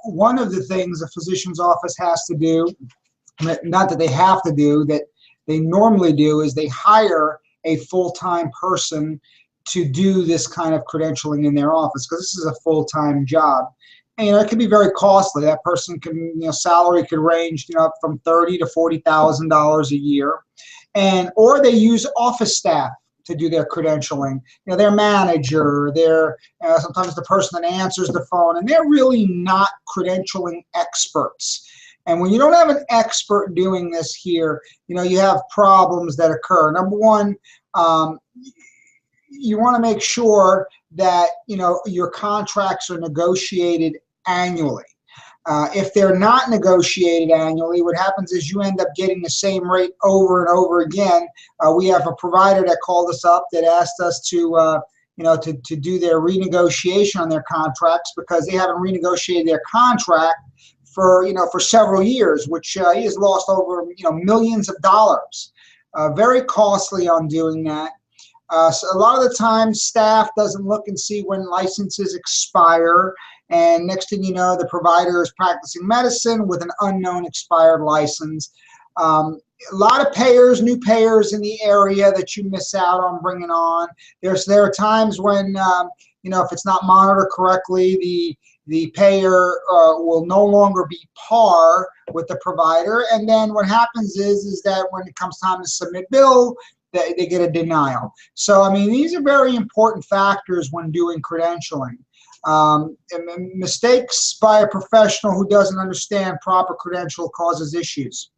one of the things a physician's office has to do, not that they have to do, that they normally do, is they hire a full-time person to do this kind of credentialing in their office, because this is a full-time job. And, it can be very costly. That person can, salary could range, from $30,000 to $40,000 a year, or they use office staff to do their credentialing. Their manager, their sometimes the person that answers the phone, and they're really not credentialing experts. And when you don't have an expert doing this here, you have problems that occur. Number one, you want to make sure that your contracts are negotiated annually. If they're not negotiated annually, what happens is you end up getting the same rate over and over again. We have a provider that called us up that asked us to to do their renegotiation on their contracts, because they haven't renegotiated their contract for several years, which he has lost over millions of dollars. Very costly on doing that. So a lot of the time, staff doesn't look and see when licenses expire, and next thing you know, the provider is practicing medicine with an unknown expired license. A lot of payers, new payers in the area that you miss out on bringing on. There are times when if it's not monitored correctly, the payer will no longer be par with the provider, and then what happens is that when it comes time to submit bill, they get a denial. So, these are very important factors when doing credentialing. Mistakes by a professional who doesn't understand proper credential causes issues.